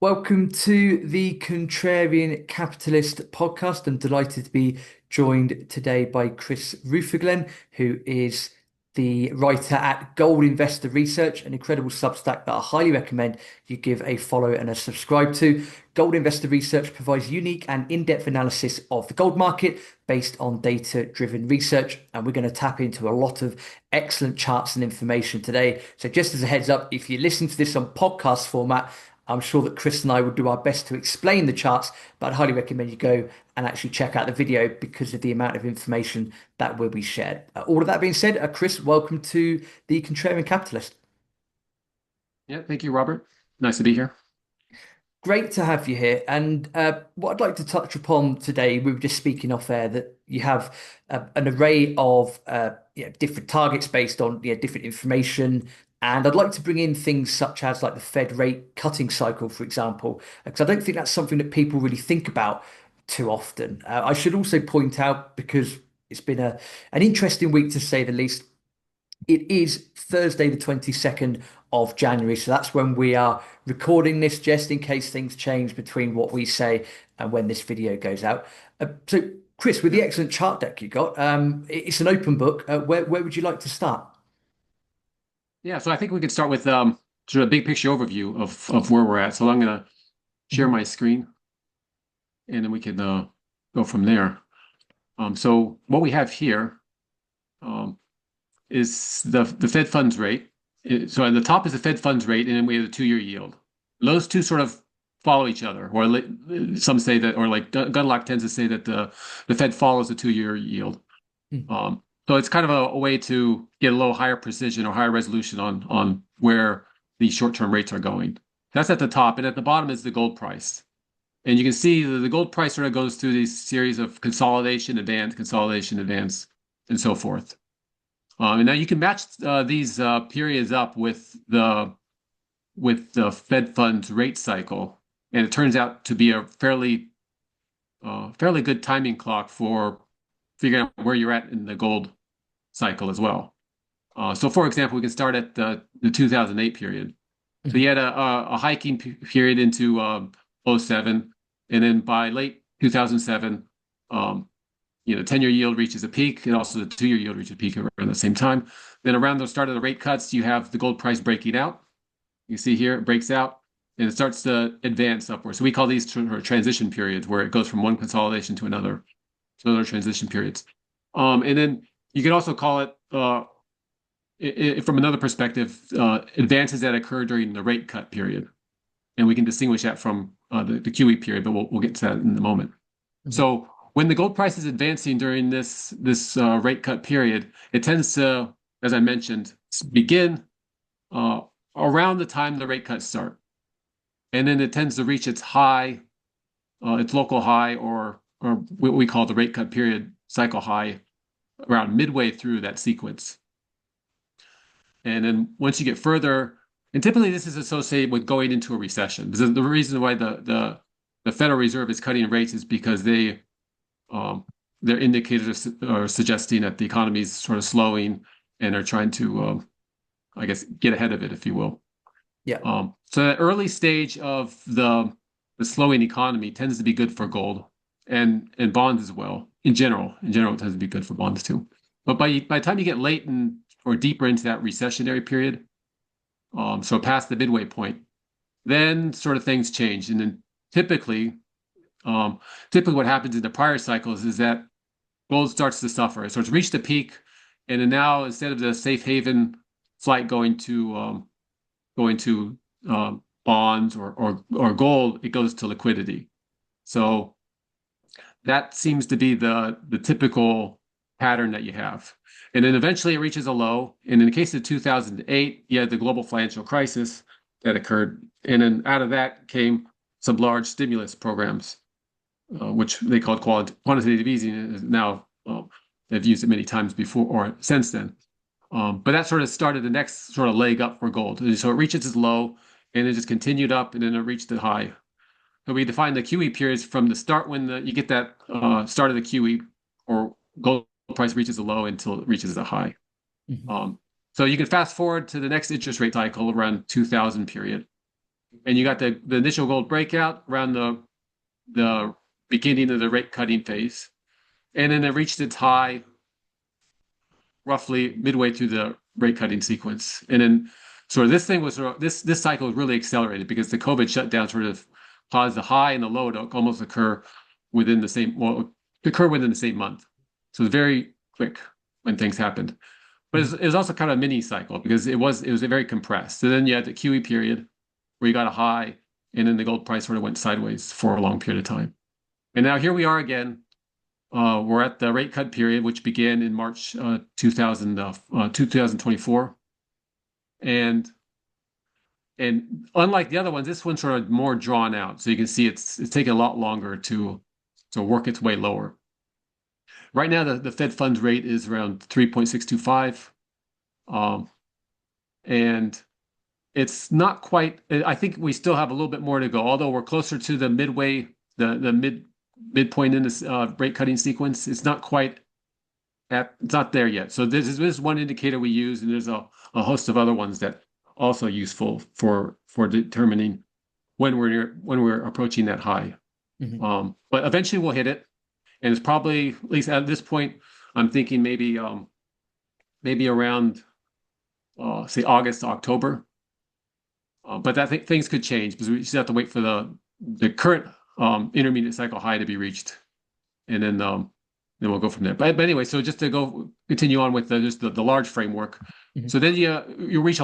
Welcome to the Contrarian Capitalist podcast. I'm delighted to be joined today by Chris Rutherglen, who is the writer at Gold Investor Research, an incredible Substack that I highly recommend you give a follow and a subscribe to. Gold Investor Research provides unique and in-depth analysis of the gold market based on data-driven research, and we're going to tap into a lot of excellent charts and information today. So just as a heads up, if you listen to this on podcast format, I'm sure that Chris and I will do our best to explain the charts, but I'd highly recommend you go and actually check out the video because of the amount of information that will be shared. All of that being said, Chris, welcome to the Contrarian Capitalist. Yeah, thank you, Robert. Nice to be here. Great to have you here. And what I'd like to touch upon today, we were just speaking off air that you have an array of different targets based on different information. And I'd like to bring in things such as like the Fed rate cutting cycle, for example, because I don't think that's something that people really think about too often. I should also point out, because it's been an interesting week to say the least, it is Thursday, the 22nd of January. So that's when we are recording this, just in case things change between what we say and when this video goes out. So, Chris, with the excellent chart deck you got, it's an open book. Where would you like to start? Yeah, so I think we could start with sort of a big picture overview of where we're at. So I'm going to share Mhm. my screen, and then we can go from there. So what we have here is the Fed funds rate. So at the top is the Fed funds rate, and then we have the two-year yield. Those two sort of follow each other, or some say that, or like Gunlock tends to say that the Fed follows the two-year yield. Mhm. So it's kind of a way to get a little higher precision or higher resolution on where these short-term rates are going. That's at the top, and at the bottom is the gold price. And you can see the gold price sort of goes through these series of consolidation, advance, and so forth. And now you can match these periods up with the Fed funds rate cycle, and it turns out to be a fairly good timing clock for figuring out where you're at in the gold cycle as well. So, for example, we can start at the 2008 period. So you Mhm. had a hiking period into '07, and then by late 2007, 10-year yield reaches a peak, and also the two-year yield reaches a peak around the same time. Then around the start of the rate cuts, you have the gold price breaking out. You see here, it breaks out, and it starts to advance upwards. So we call these transition periods, where it goes from one consolidation to another. So those are transition periods. And then you can also call it, from another perspective, advances that occur during the rate cut period. And we can distinguish that from the QE period, but we'll get to that in a moment. Mhm. So when the gold price is advancing during this rate cut period, it tends to, as I mentioned, begin uh, around the time the rate cuts start. And then it tends to reach its high, its local high, or what we call the rate cut period cycle high, around midway through that sequence. And then once you get further, and typically this is associated with going into a recession. Because the reason why the Federal Reserve is cutting rates is because um, their indicators are suggesting that the economy is sort of slowing, and are trying to, I guess, get ahead of it, if you will. Yeah. So that early stage of the slowing economy tends to be good for gold and bonds as well. In general, it tends to be good for bonds too. But by the time you get late or deeper into that recessionary period, so past the midway point, then sort of things change. And then typically, typically what happens in the prior cycles is that gold starts to suffer. So it's reached a peak, and then now, instead of the safe haven flight going to bonds or gold, it goes to liquidity. So that seems to be the typical pattern that you have. And then eventually it reaches a low. And in the case of 2008, you had the global financial crisis that occurred. And then out of that came some large stimulus programs, which they called quantitative easing. And now they've used it many times before or since then. But that sort of started the next sort of leg up for gold. And so it reaches its low, and it just continued up, and then it reached the high. So we define the QE periods from the start, when you get that start of the QE, or gold price reaches a low, until it reaches a high. Mhm. Um, so you can fast forward to the next interest rate cycle around 2000 period. and you got the initial gold breakout around the beginning of the rate cutting phase, and then it reached its high roughly midway through the rate cutting sequence. And then sort of this thing was this cycle was really accelerated because the COVID shutdown sort of caused the high and the low to almost occur within the same month. So it was very quick when things happened. But it was also kind of a mini cycle because it was very compressed. So then you had the QE period where you got a high, and then the gold price sort of went sideways for a long period of time. And now here we are again. We're at the rate cut period, which began in March 2024. And unlike the other ones, this one's sort of more drawn out. So you can see it's taking a lot longer to work its way lower. Right now, the Fed funds rate is around 3.625. And it's not quite, I think we still have a little bit more to go, although we're closer to the midpoint in this rate cutting sequence. It's not quite it's not there yet. So this is one indicator we use, and there's a host of other ones that also useful for determining when we're approaching that high. Mm-hmm. But eventually we'll hit it, and it's probably, at least at this point, I'm thinking maybe around say August to October. But things could change because we just have to wait for the current intermediate cycle high to be reached, and then we'll go from there. But anyway, so just to continue on with just the large framework. Mm-hmm. So then you reach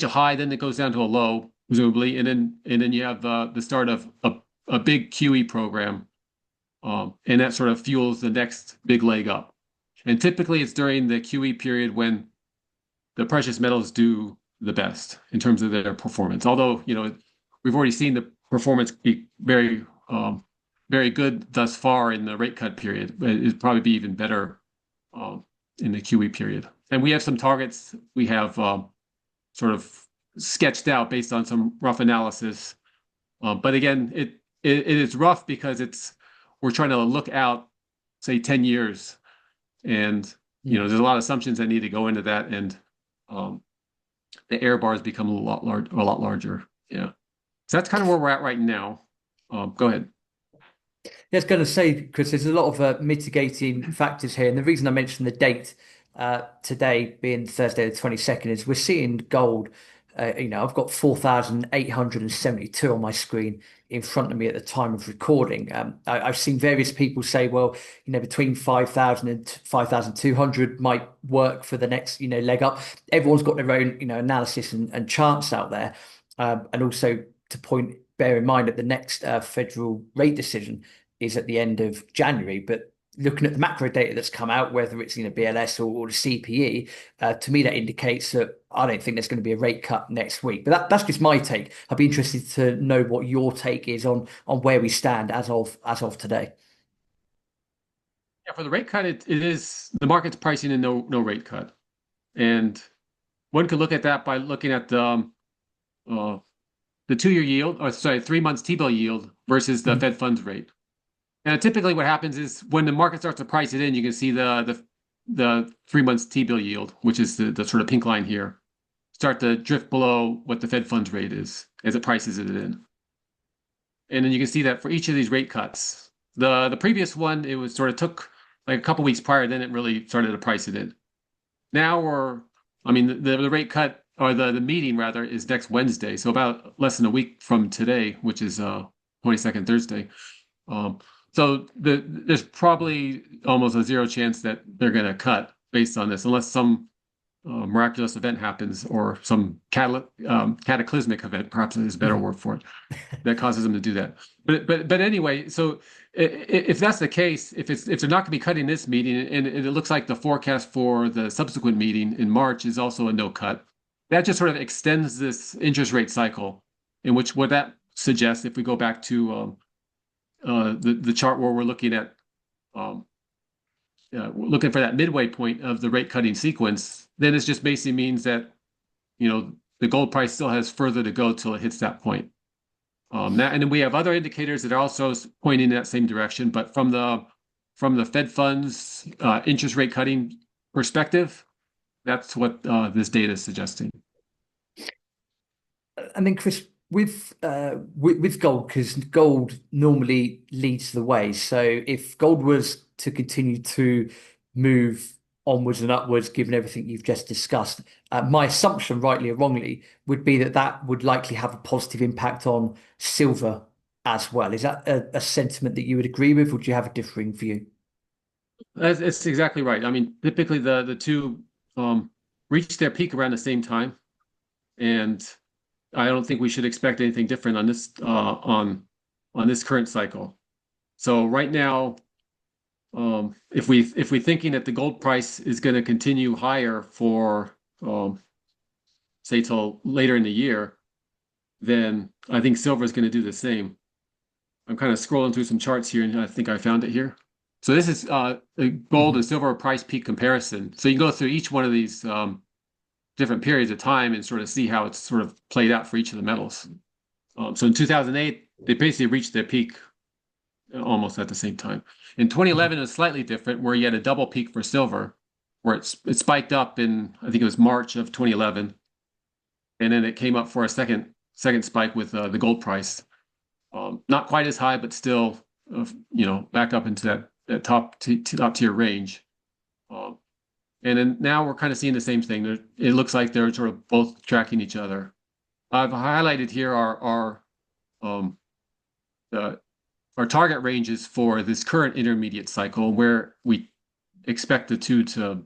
a high, then it goes down to a low, presumably, and then you have the start of a big QE program, and that sort of fuels the next big leg up. And typically, it's during the QE period when the precious metals do the best in terms of their performance. Although, we've already seen the performance be very good thus far in the rate cut period, but it'd probably be even better in the QE period. And we have some targets we have sort of sketched out based on some rough analysis. But again, it is rough because we're trying to look out, say, 10 years. And, there's a lot of assumptions that need to go into that. And the error bars become a lot larger. Yeah. So that's kind of where we're at right now. Go ahead. Yeah, I was going to say, Chris, there's a lot of mitigating factors here. And the reason I mentioned the date today being Thursday the 22nd is we're seeing gold. I've got 4,872 on my screen in front of me at the time of recording. I've seen various people say, well, between 5,000 and 5,200 might work for the next, leg up. Everyone's got their own, analysis and charts out there. And also bear in mind that the next federal rate decision is at the end of January. But looking at the macro data that's come out, whether it's BLS or the CPE, to me that indicates that I don't think there's going to be a rate cut next week. But that's just my take. I'd be interested to know what your take is on where we stand as of today. Yeah, for the rate cut, it is the market's pricing in no rate cut, and one could look at that by looking at the 2-year yield, or sorry, 3 months T-bill yield versus the Fed funds rate. And typically what happens is when the market starts to price it in, you can see the 3 months T-bill yield, which is the sort of pink line here, start to drift below what the Fed funds rate is as it prices it in. And then you can see that for each of these rate cuts, the previous one, it was sort of took like a couple weeks prior, then it really started to price it in. Now the rate cut, or the meeting rather, is next Wednesday, so about less than a week from today, which is 22nd Thursday. So there's probably almost a zero chance that they're going to cut based on this, unless some miraculous event happens, or some cataclysmic event, perhaps is a better word for it, that causes them to do that. But anyway, so if that's the case, if they're not going to be cutting this meeting, and it looks like the forecast for the subsequent meeting in March is also a no cut, that just sort of extends this interest rate cycle, in which what that suggests, if we go back to the chart where we're looking at looking for that midway point of the rate cutting sequence, then it just basically means that the gold price still has further to go till it hits that point. And then we have other indicators that are also pointing in that same direction, but from the Fed funds interest rate cutting perspective, that's what this data is suggesting. And then, Chris, with gold, because gold normally leads the way. So if gold was to continue to move onwards and upwards, given everything you've just discussed, my assumption, rightly or wrongly, would be that that would likely have a positive impact on silver as well. Is that a sentiment that you would agree with, or do you have a differing view? It's exactly right. I mean, typically the two reach their peak around the same time, and I don't think we should expect anything different on on this current cycle. So right now, if we're thinking that the gold price is going to continue higher for say till later in the year, then I think silver is going to do the same. I'm kind of scrolling through some charts here, and I think I found it here. So this is a gold and Mhm. silver price peak comparison. So you can go through each one of these different periods of time and sort of see how it's sort of played out for each of the metals. So in 2008, they basically reached their peak almost at the same time. In 2011, it was slightly different, where you had a double peak for silver, where it spiked up in, I think it was March of 2011, and then it came up for a second spike with the gold price. Not quite as high, but still, back up into that top tier range. Um, and then now we're kind of seeing the same thing. It looks like they're sort of both tracking each other. I've highlighted here um, the our target ranges for this current intermediate cycle, where we expect the two to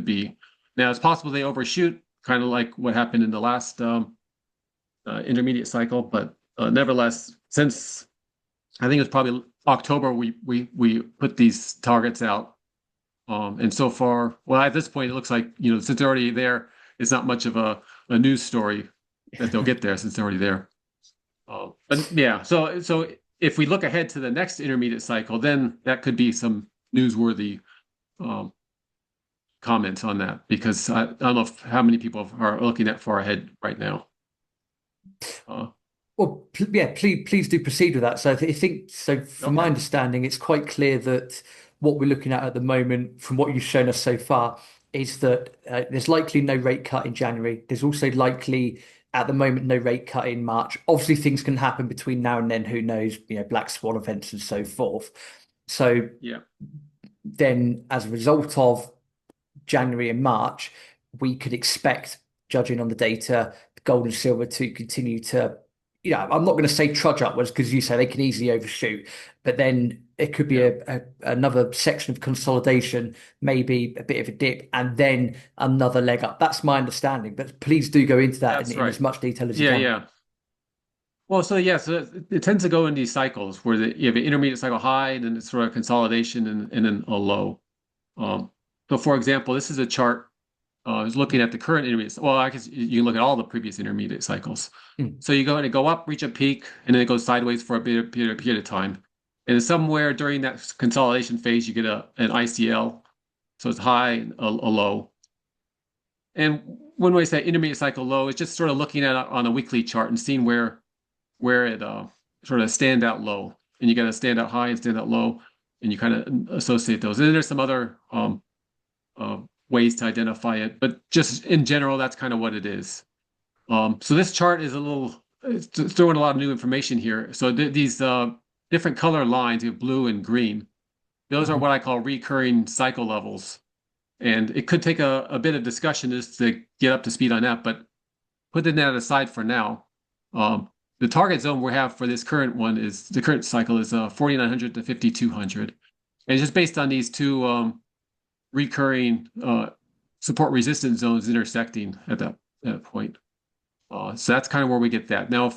be. Now, it's possible they overshoot, kind of like what happened in the last intermediate cycle, but nevertheless, since I think it was probably October, we put these targets out. And so far, well, at this point, it looks like, since they're already there, it's not much of a news story that they'll get there since they're already there. But yeah, so if we look ahead to the next intermediate cycle, then that could be some newsworthy um, comments on that, because I don't know how many people are looking that far ahead right now. Uh, Well, yeah, please do proceed with that. So I think so. From my okay. understanding, it's quite clear that what we're looking at the moment, from what you've shown us so far, is that there's likely no rate cut in January. There's also likely, at the moment, no rate cut in March. Obviously, things can happen between now and then. Who knows? Black swan events and so forth. So Yeah. then, as a result of January and March, we could expect, judging on the data, gold and silver to continue to, I'm not going to say trudge upwards because you say they can easily overshoot, but then it could be Yeah. another section of consolidation, maybe a bit of a dip, and then another leg up. That's my understanding, but please do go into that That's in as right. much detail as you Yeah. can. Yeah. Well, so yeah, so it tends to go in these cycles where you have an intermediate cycle high, and then it's sort of consolidation, and then a low. Um, so, for example, this is a chart. I was looking at the current intermediate. Well, I guess you can look at all the previous intermediate cycles. Mm. So you go and go up, reach a peak, and then it goes sideways for a period of time. And then somewhere during that consolidation phase, you get an ICL. So it's high, a low. And when we say intermediate cycle low, it's just sort of looking at it on a weekly chart and seeing where it sort of stand out low. And you got to stand out high and stand out low, and you kind of associate those. And then there's some other uh, ways to identify it, but just in general, that's kind of what it is. So this chart is it's throwing a lot of new information here. So these different color lines, you have blue and green. Those are what Mhm. I call recurring cycle levels. And it could take a bit of discussion just to get up to speed on that, but putting that aside for now, um, the target zone we have for this current one is the current cycle is 4,900 to 5,200. And it's just based on these two recurring support resistance zones intersecting at that point. So that's kind of where we get that. Now,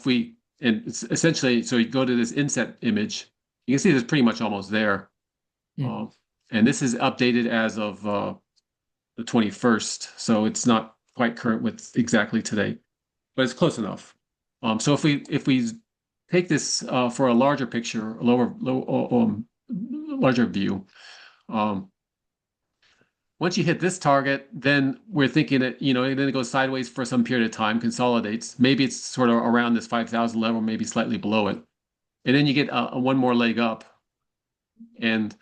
and it's essentially, so you go to this inset image, you can see it's pretty much almost there. Mm. Uh, and this is updated as of the 21st, so it's not quite current with exactly today, but it's close enough. So if we take this for a larger picture, a larger view, um, once you hit this target, then we're thinking that, then it goes sideways for some period of time, consolidates. Maybe it's sort of around this 5,000 level, maybe slightly below it. And then you get a one more leg up. And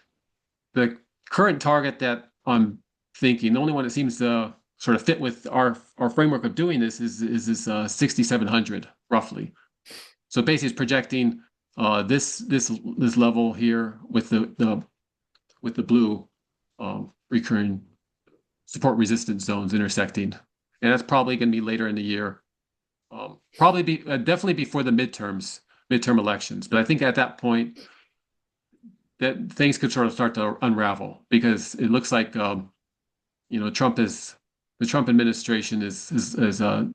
the current target that I'm thinking, the only one that seems to sort of fit with our framework of doing this is this 6,700 roughly. So basically, it's projecting this level here with the blue recurring support resistance zones intersecting, and that's probably going to be later in the year. Probably be definitely before the midterm elections. But I think at that point that things could sort of start to unravel because it looks like Trump is the Trump administration is uh,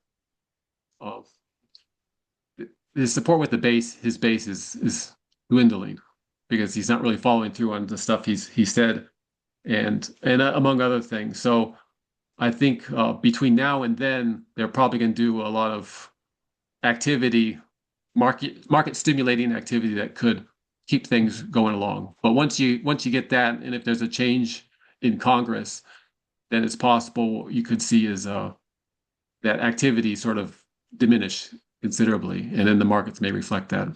his support with his base is dwindling because he's not really following through on the stuff he said and among other things. So I think between now and then they're probably going to do a lot of activity, market stimulating activity that could keep things going along. But once you get that, and if there's a change in Congress, then it's possible you could see as that activity sort of diminish considerably, and then the markets may reflect that.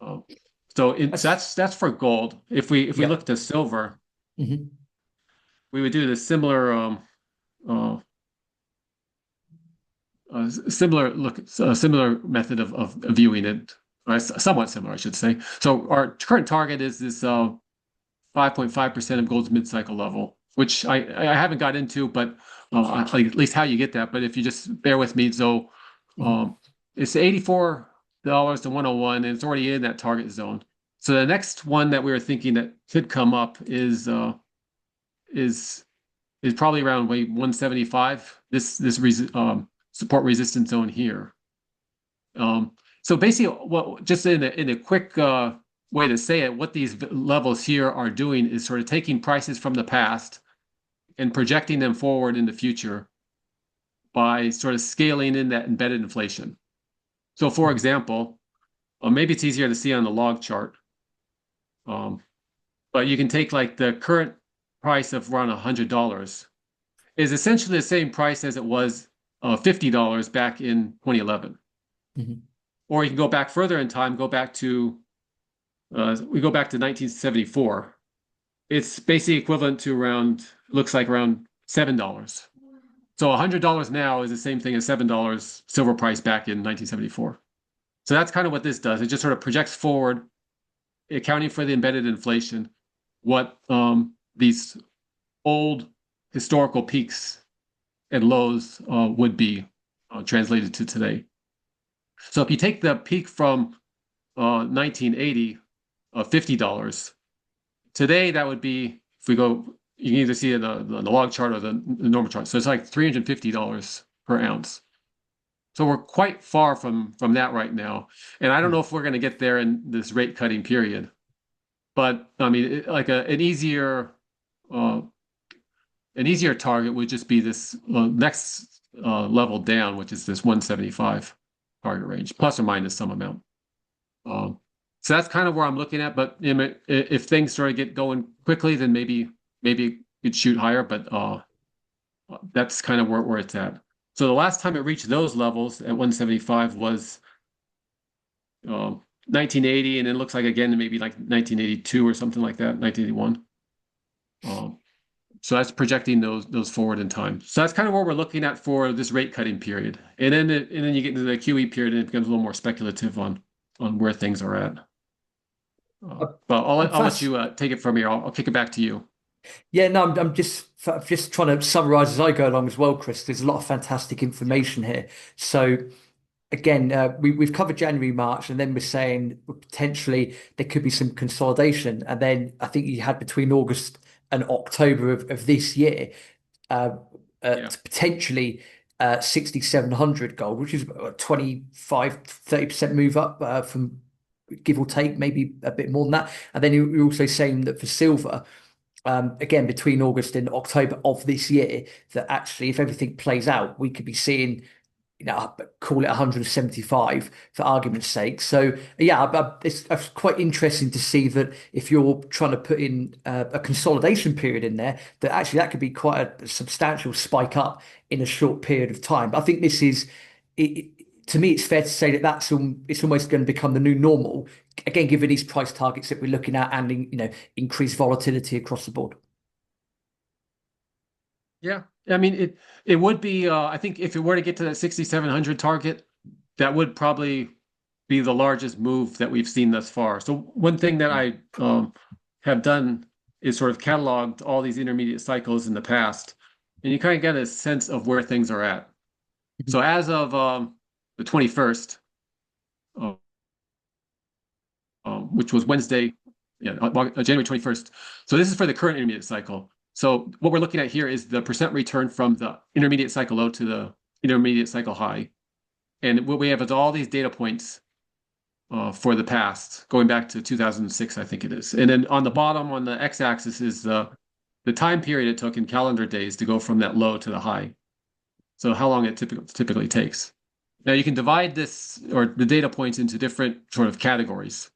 Uh, so That's, that's for gold. If we yeah. look to silver, Hmm. we would do the uh, similar method of viewing it, or somewhat similar, I should say. So our current target is this 5.5% of gold's mid-cycle level, which I haven't got into, but at least how you get that. But if you just bear with me, so Hmm. um, it's $84 to 101, and it's already in that target zone. So the next one that we were thinking that could come up is is probably around way 175. This support resistance zone here. So basically, what just in a quick way to say it, what these levels here are doing is sort of taking prices from the past and projecting them forward in the future by sort of scaling in that embedded inflation. So, for Hmm. example, maybe it's easier to see on the log chart, um, but you can take like the current price of around $100 is essentially the same price as it was $50 back in 2011. Hmm. Or you can go back further in time, we go back to 1974. It's basically equivalent to looks like around $7. So $100 now is the same thing as $7 silver price back in 1974. So that's kind of what this does. It just sort of projects forward, accounting for the embedded inflation, what these old historical peaks and lows would be translated to today. So if you take the peak from 1980 of $50, today that would be, if we go, you can either see it in the log chart or the normal chart. So it's like $350 per ounce. So we're quite far from that right now. And I don't know if we're going to get there in this rate cutting period. But I mean, like uh, an easier target would just be this next level down, which is this 175 target range, plus or minus some amount. Um, so that's kind of where I'm looking at. But if things sort of get going quickly, then maybe it shoot higher. But that's kind of where it's at. So the last time it reached those levels at 175 was 1980, and it looks like again maybe like 1982 or something like that, 1981. Um, so that's projecting those forward in time. So that's kind of what we're looking at for this rate cutting period. And then you get into the QE period and it becomes a little more speculative on where things are at. But I'm I'll let fast. you take it from here. I'll kick it back to you. Yeah, no, I'm just trying to summarize as I go along as well, Chris. There's a lot of fantastic Yeah. information here. So again, we've covered January, March, and then we're saying potentially there could be some consolidation. And then I think you had between August and October of this year, uh, Yeah. potentially 6,700 gold, which is a 25-30% move up from give or take, maybe a bit more than that. And then you're also saying that for silver, again, between August and October of this year, that actually, if everything plays out, we could be seeing, call it 175 for argument's sake. So yeah, it's quite interesting to see that if you're trying to put in a consolidation period in there, that actually that could be quite a substantial spike up in a short period of time. But I think this is, it, to me, it's fair to say that it's almost going to become the new normal. Again, given these price targets that we're looking at and increased volatility across the board. Yeah. I mean, it would be, I think if it were to get to that 6,700 target, that would probably be the largest move that we've seen thus far. So one thing that I have done is sort of cataloged all these intermediate cycles in the past, and you kind of get a sense of where things are at. So as of the 21st, uh, which was Wednesday, yeah, January 21st. So this is for the current intermediate cycle. So what we're looking at here is the percent return from the intermediate cycle low to the intermediate cycle high. And what we have is all these data points for the past, going back to 2006, I think it is. And then on the bottom, on the x-axis, is the time period it took in calendar days to go from that low to the high. So how long it typically takes. Now you can divide this or the data points into different sort of categories.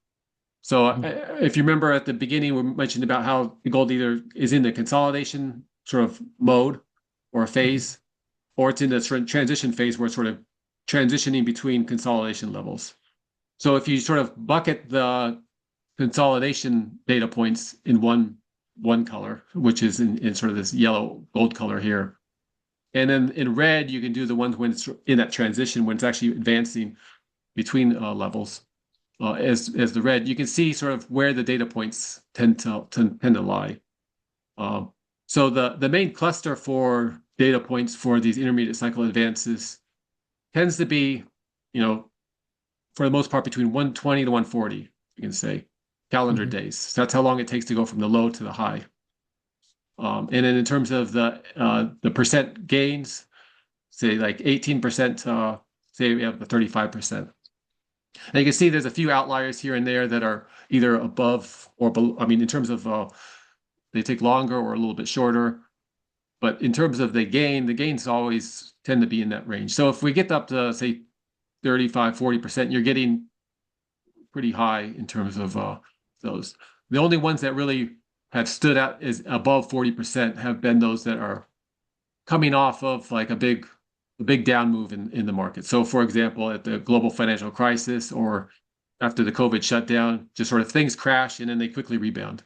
So if you remember at the beginning, we mentioned about how the gold either is in the consolidation sort of mode or a phase, or it's in the transition phase where it's sort of transitioning between consolidation levels. So if you sort of bucket the consolidation data points in one color, which is in sort of this yellow gold color here, and then in red you can do the ones when it's in that transition, when it's actually advancing between levels. As the red, you can see sort of where the data points tend to lie. So the main cluster for data points for these intermediate cycle advances tends to be, for the most part, between 120 to 140, you can say, calendar days. So that's how long it takes to go from the low to the high. And then in terms of the percent gains, say like 18%, say we have the 35%. And you can see there's a few outliers here and there that are either above or below. I mean, in terms of they take longer or a little bit shorter. But in terms of the gains always tend to be in that range. So if we get up to, say, 35, 40%, you're getting pretty high in terms of those. The only ones that really have stood out is above 40% have been those that are coming off of like a big down move in the market. So for example, at the global financial crisis or after the COVID shutdown, just sort of things crash and then they quickly rebound.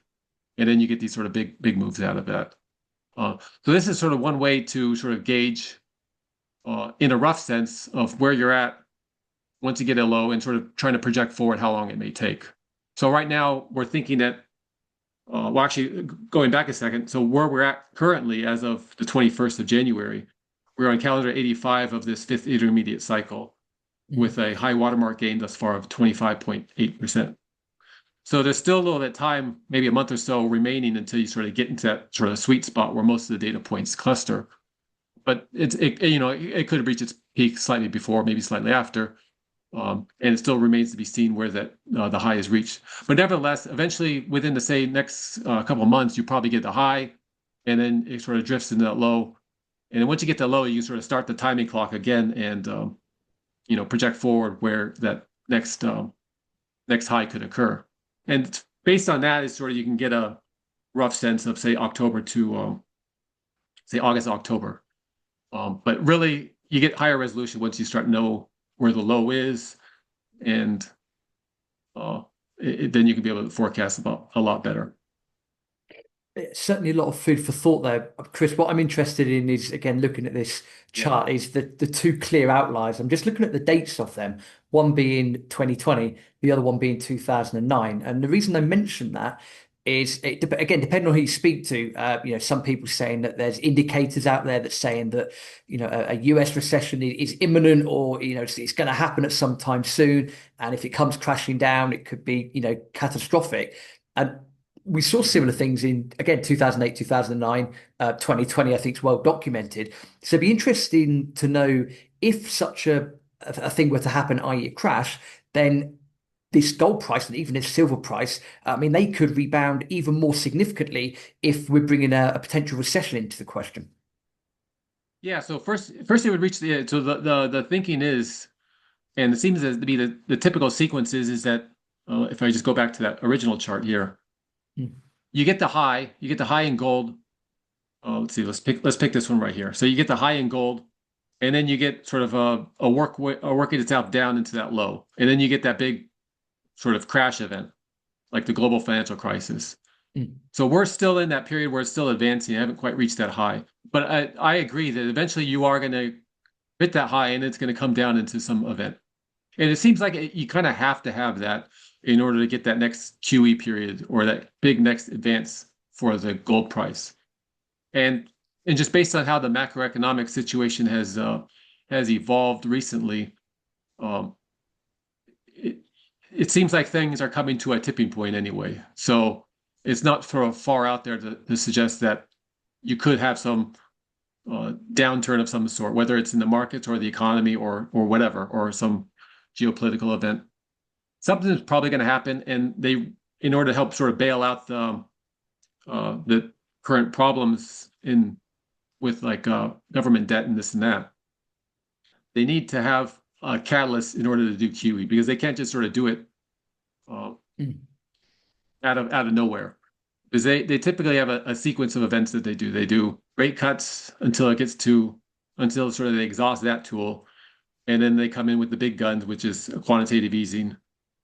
And then you get these sort of big moves out of that. So this is sort of one way to sort of gauge in a rough sense of where you're at once you get a low and sort of trying to project forward how long it may take. So right now we're thinking that, well, actually going back a second, so where we're at currently as of the 21st of January, we're on calendar 85 of this fifth intermediate cycle with a high watermark gain thus far of 25.8%. So there's still a little bit of time, maybe a month or so remaining until you sort of get into that sort of sweet spot where most of the data points cluster. But it could have reached its peak slightly before, maybe slightly after. And it still remains to be seen where that the high is reached. But nevertheless, eventually within the, say, next couple of months, you probably get the high, and then it sort of drifts into that low. And then once you get the low, you sort of start the timing clock again and, project forward where that next high could occur. And based on that is sort of you can get a rough sense of, say, October to, say, August, October. But really, you get higher resolution once you start to know where the low is, and then you can be able to forecast about a lot better. Certainly a lot of food for thought there, Chris. What I'm interested in is, again, looking at this chart, is the two clear outliers. I'm just looking at the dates of them, one being 2020, the other one being 2009. And the reason I mention that is, again, depending on who you speak to, some people saying that there's indicators out there that's saying that, a US recession is imminent, or, it's going to happen at some time soon. And if it comes crashing down, it could be, catastrophic. And we saw similar things in, again, 2008, 2009, 2020, I think is well documented. So it'd be interesting to know if such a thing were to happen, i.e. a crash, then this gold price and even this silver price, I mean, they could rebound even more significantly if we're bringing a potential recession into the question. Yeah, so first it would reach the thinking is, and it seems to be the typical sequence is that if I just go back to that original chart here, you get the high in gold. Oh, let's see, let's pick this one right here. So you get the high in gold, and then you get sort of a working itself down into that low, and then you get that big sort of crash event, like the global financial crisis. So we're still in that period where it's still advancing. I haven't quite reached that high, but I agree that eventually you are going to hit that high, and it's going to come down into some event. And it seems like you kind of have to have that in order to get that next QE period or that big next advance for the gold price. And and just based on how the macroeconomic situation has evolved recently, um, it, it seems like things are coming to a tipping point anyway. So it's not sort of far out there to suggest that you could have some downturn of some sort, whether it's in the markets or the economy or whatever, or some geopolitical event. Something's probably going to happen, and they, in order to help sort of bail out the current problems in with like government debt and this and that, they need to have a catalyst in order to do QE because they can't just sort of do it uh, Mm. out of nowhere. Because they typically have a sequence of events that they do. They do rate cuts until sort of they exhaust that tool, and then they come in with the big guns, which is quantitative easing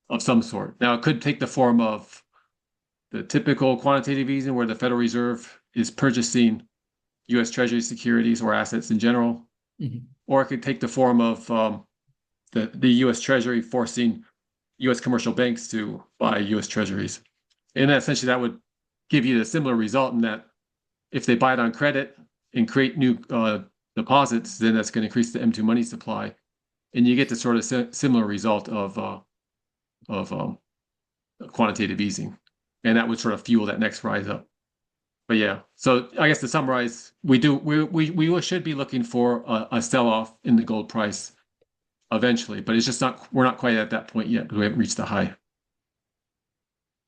of some sort. Now, it could take the form of the typical quantitative easing, where the Federal Reserve is purchasing U.S. Treasury securities or assets in general, Mhm. or it could take the form of the U.S. Treasury forcing U.S. commercial banks to buy U.S. Treasuries. And essentially, that would give you a similar result in that if they buy it on credit and create new deposits, then that's going to increase the M2 money supply, and you get the sort of similar result of quantitative easing, and that would sort of fuel that next rise up. But yeah, so I guess to summarize, we should be looking for a sell off in the gold price eventually, but it's just not we're not quite at that point yet because we haven't reached the high.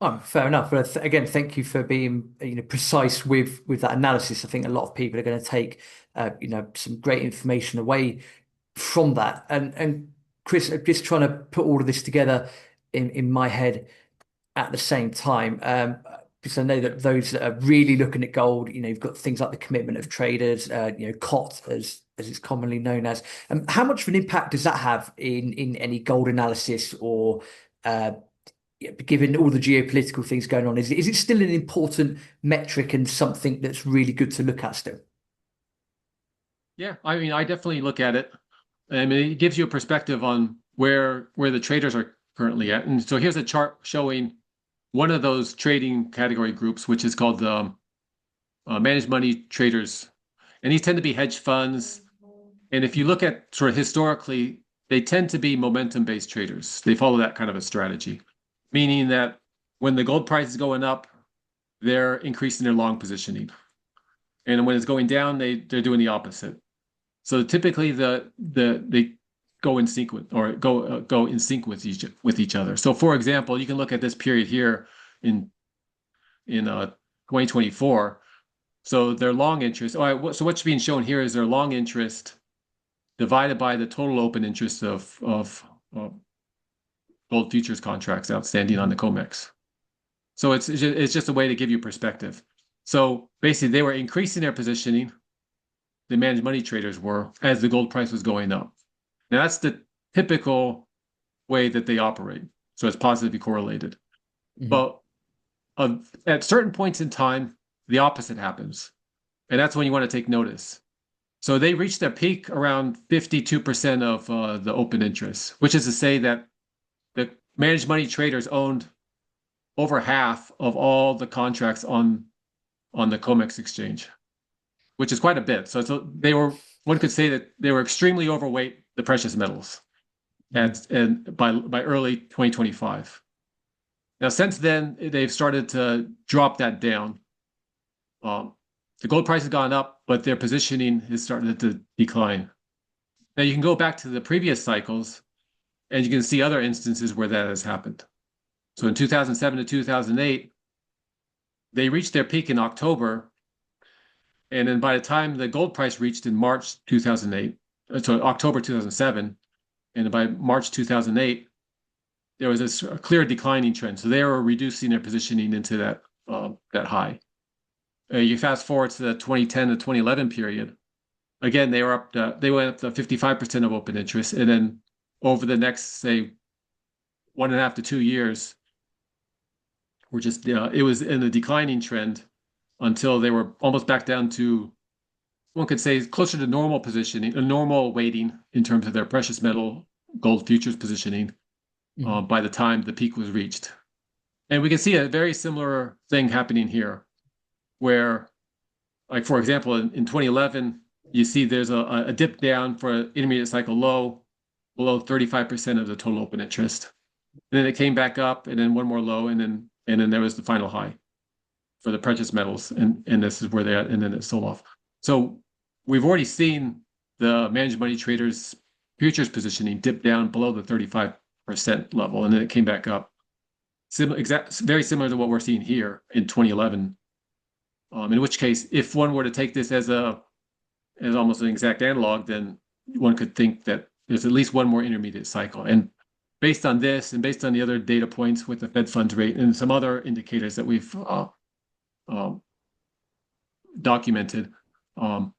Oh, fair enough. But again, thank you for being, precise with that analysis. I think a lot of people are going to take, some great information away from that. And Chris, I'm just trying to put all of this together in my head at the same time. Because I know that those that are really looking at gold, you've got things like the commitment of traders, COT as it's commonly known as. How much of an impact does that have in any gold analysis or uh, yeah, given all the geopolitical things going on, is it still an important metric and something that's really good to look at still? Yeah, I mean, I definitely look at it. I mean, it gives you a perspective on where the traders are currently at. And so here's a chart showing one of those trading category groups, which is called the managed money traders. And these tend to be hedge funds. And if you look at sort of historically, they tend to be momentum-based traders. They follow that kind of a strategy, meaning that when the gold price is going up, they're increasing their long positioning. And when it's going down, they're doing the opposite. So typically they go in sync with or go in sync with each other. So for example, you can look at this period here in 2024. So their long interest. All right, so what's being shown here is their long interest divided by the total open interest of gold futures contracts outstanding on the COMEX. So it's just a way to give you perspective. So basically, they were increasing their positioning. The managed money traders were as the gold price was going up. Now that's the typical way that they operate. So it's positively correlated. Mhm. But at certain points in time, the opposite happens. And that's when you want to take notice. So they reached their peak around 52% of the open interest, which is to say that the managed money traders owned over half of all the contracts on the COMEX exchange, which is quite a bit. So they were one could say that they were extremely overweight the precious metals Mhm. and by early 2025. Now, since then, they've started to drop that down. Um, the gold price has gone up, but their positioning has started to decline. Now, you can go back to the previous cycles, and you can see other instances where that has happened. So in 2007 to 2008, they reached their peak in October, and then by the time the gold price reached in March 2008, so October 2007, and by March 2008, there was a clear declining trend. So they were reducing their positioning into that high. You fast forward to the 2010 to 2011 period. Again, they went up to 55% of open interest, and then over the next say 1.5 to 2 years, it was in a declining trend until they were almost back down to one could say closer to normal positioning, a normal weighting in terms of their precious metal gold futures positioning Mhm. by the time the peak was reached. And we can see a very similar thing happening here, where, like for example, in 2011, you see there's a dip down for an intermediate cycle low below 35% of the total open interest. And then it came back up, and then one more low, and then there was the final high for the precious metals, and this is where they at, and then it sold off. So we've already seen the managed money traders futures positioning dip down below the 35% level, and then it came back up. Very similar to what we're seeing here in 2011. In which case, if one were to take this as almost an exact analog, then one could think that there's at least one more intermediate cycle. And based on this, and based on the other data points with the Fed funds rate and some other indicators that we've um, documented, um,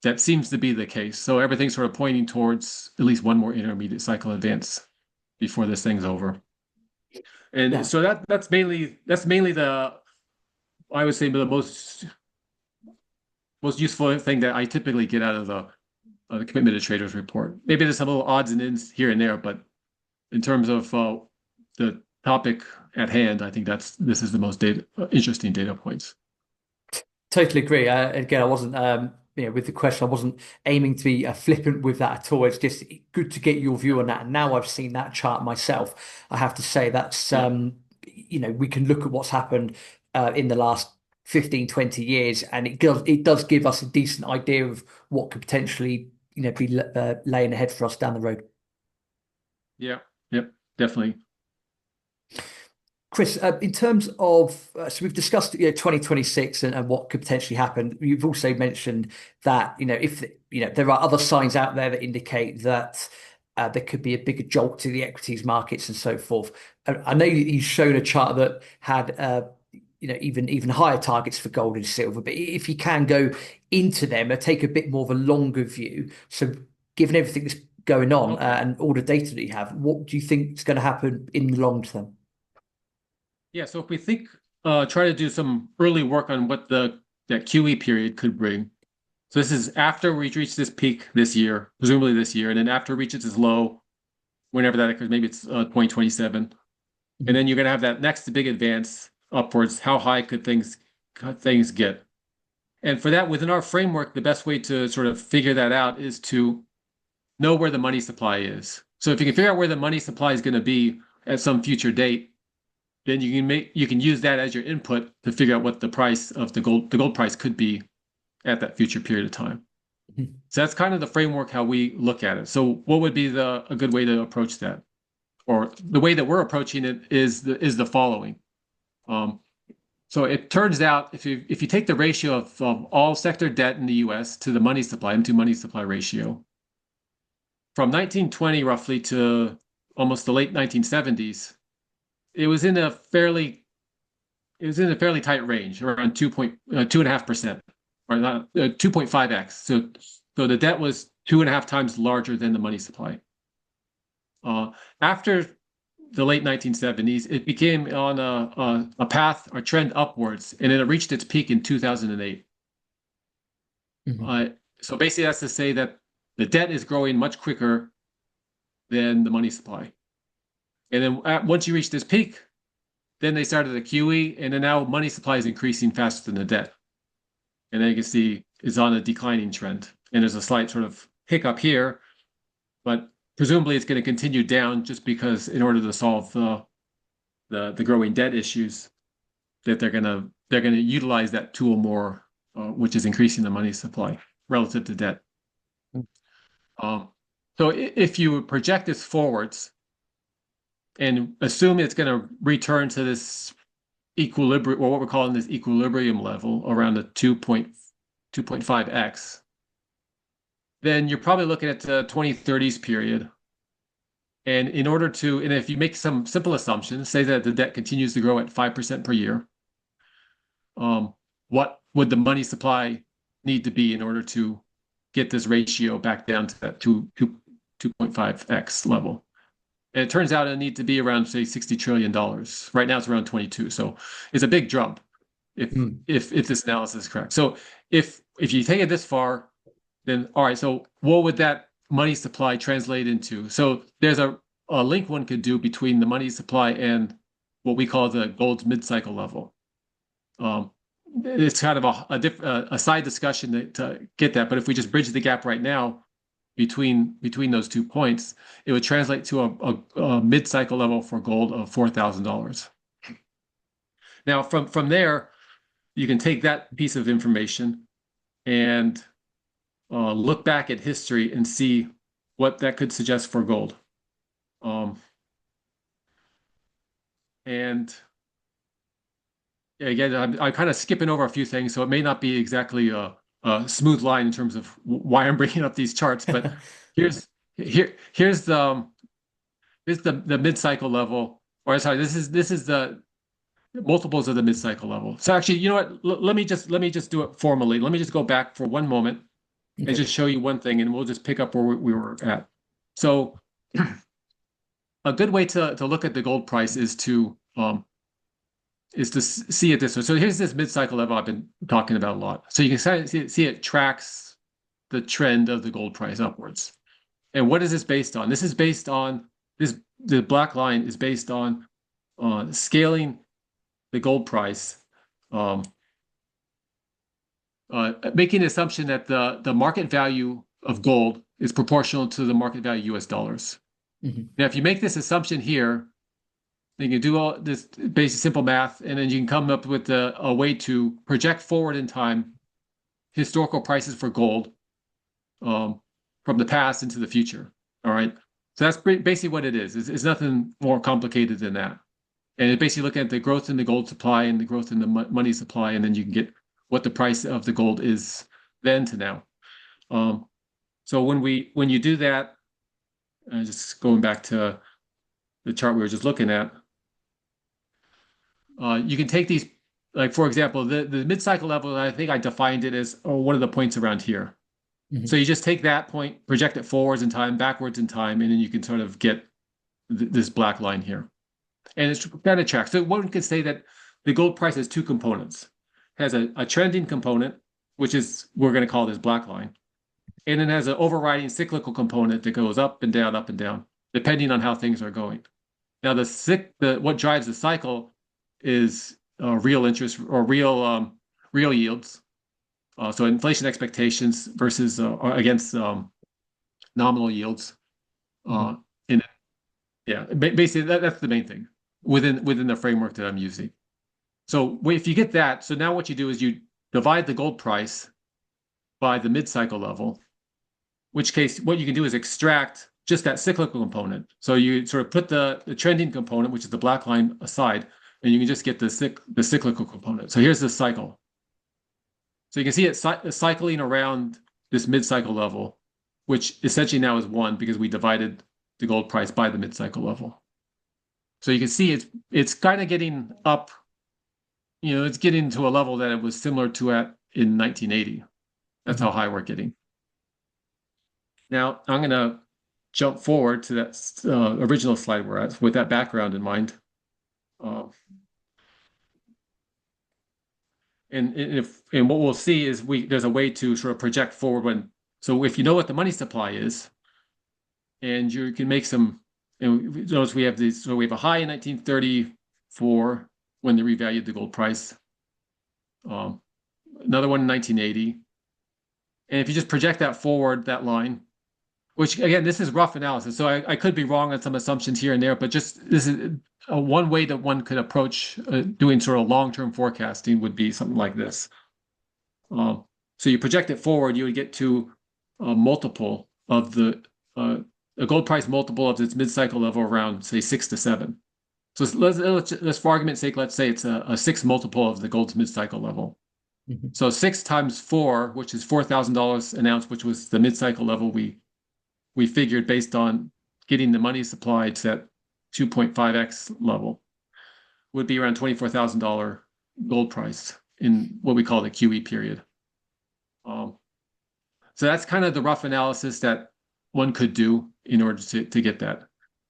that seems to be the case. So everything's sort of pointing towards at least one more intermediate cycle advance before this thing's over. And Yeah. so that's mainly the, I would say, the most useful thing that I typically get out of the commitment to traders report. Maybe there's some little odds and ends here and there, but in terms of the topic at hand, I think this is the most interesting data points. Totally agree. Again, I wasn't, with the question, I wasn't aiming to be flippant with that at all. It's just good to get your view on that. And now I've seen that chart myself, I have to say that's, Yeah, we can look at what's happened in the last 15, 20 years, and it does give us a decent idea of what could potentially, be laying ahead for us down the road. yeah, yep, definitely. Chris, in terms of, so we've discussed, 2026 and what could potentially happen. You've also mentioned that, if, there are other signs out there that indicate that there could be a bigger jolt to the equities markets and so forth. I know you've shown a chart that had, even higher targets for gold and silver, but if you can go into them and take a bit more of a longer view. So given everything that's going on Okay. and all the data that you have, what do you think is going to happen in the long term? Yeah, so if we think, try to do some early work on what that QE period could bring. So this is after we reach this peak this year, presumably this year, and then after it reaches its low, whenever that occurs, maybe it's 2027, and then you're going to have that next big advance upwards. How high could things get? And for that, within our framework, the best way to sort of figure that out is to know where the money supply is. So if you can figure out where the money supply is going to be at some future date, then you can use that as your input to figure out what the price of the gold price could be at that future period of time. Mhm. So that's kind of the framework how we look at it. So what would be a good way to approach that? Or the way that we're approaching it is the following. Um, so it turns out if you take the ratio of all sector debt in the U.S. to the money supply, M2 money supply ratio, from 1920 roughly to almost the late 1970s, it was in a fairly tight range, around 2.5%, or not 2.5x. So the debt was 2.5 times larger than the money supply. After the late 1970s, it became on a path or trend upwards, and then it reached its peak in 2008. Mhm. Uh, so basically, that's to say that the debt is growing much quicker than the money supply. And then once you reach this peak, then they started the QE, and then now money supply is increasing faster than the debt. And then you can see is on a declining trend. And there's a slight sort of hiccup here, but presumably it's going to continue down just because in order to solve the growing debt issues, that they're gonna utilize that tool more, which is increasing the money supply relative to debt. Um, so if you project this forwards and assume it's going to return to this equilibrium, or what we're calling this equilibrium level around the 2.5x, then you're probably looking at the 2030s period. And if you make some simple assumptions, say that the debt continues to grow at 5% per year, what would the money supply need to be in order to get this ratio back down to that 2.5x level? And it turns out it need to be around, say, $60 trillion. Right now it's around 22. So it's a big jump if Mm. if this analysis is correct. So if you take it this far, then all right, so what would that money supply translate into? So there's a link one could do between the money supply and what we call the gold's mid-cycle level. Um, it's kind of a side discussion to get that, but if we just bridge the gap right now between those 2 points, it would translate to a mid-cycle level for gold of $4,000. Now, from there, you can take that piece of information and look back at history and see what that could suggest for gold. And again, I'm kind of skipping over a few things, so it may not be exactly a smooth line in terms of why I'm bringing up these charts. But here's here's the mid-cycle level, or sorry, this is the multiples of the mid-cycle level. So actually, you know what? Let me just do it formally. Let me just go back for one moment and Okay. just show you one thing, and we'll just pick up where we were at. So a good way to look at the gold price is to see it this way. So here's this mid-cycle level I've been talking about a lot. So you can see it tracks the trend of the gold price upwards. And what is this based on? This is based on the black line is based on scaling the gold price, making the assumption that the market value of gold is proportional to the market value US dollars. Mhm. Now, if you make this assumption here, then you can do all this basic simple math, and then you can come up with a way to project forward in time historical prices for gold from the past into the future. All right. So that's basically what it is. It's nothing more complicated than that. And it's basically looking at the growth in the gold supply and the growth in the money supply, and then you can get what the price of the gold is then to now. So when you do that, just going back to the chart we were just looking at, you can take these, like for example, the mid-cycle level, I think I defined it as one of the points around here. So Mhm. you just take that point, project it forwards in time, backwards in time, and then you can sort of get this black line here. And it's kind of tracks. So one could say that the gold price has two components. It has a trending component, which is, we're going to call this black line. And it has an overriding cyclical component that goes up and down, depending on how things are going. Now, what drives the cycle is real interest or real yields. So inflation expectations versus against nominal yields. Mhm. And yeah, basically that's the main thing within the framework that I'm using. So if you get that, so now what you do is you divide the gold price by the mid-cycle level, which case what you can do is extract just that cyclical component. So you sort of put the trending component, which is the black line, aside, and you can just get the cyclical component. So here's the cycle. So you can see it cycling around this mid-cycle level, which essentially now is 1 because we divided the gold price by the mid-cycle level. So you can see it's kind of getting up, it's getting to a level that it was similar to in 1980. That's how Mhm. high we're getting. Now, I'm going to jump forward to that original slide we're at with that background in mind. Uh, and what we'll see is there's a way to sort of project forward so if you know what the money supply is, and you can make some, notice we have a high in 1934 when they revalued the gold price, another one in 1980. And if you just project that forward, that line, which again, this is rough analysis, so I could be wrong on some assumptions here and there, but just this is one way that one could approach doing sort of long-term forecasting would be something like this. So you project it forward, you would get to a multiple of a gold price multiple of its mid-cycle level around, say, 6 to 7. So let's for argument's sake, let's say it's a 6 multiple of the gold's mid-cycle level. Mhm. So 6 times 4, which is $4,000 an ounce, which was the mid-cycle level we figured based on getting the money supply to that 2.5x level, would be around $24,000 gold price in what we call the QE period. So that's kind of the rough analysis that one could do in order to get that.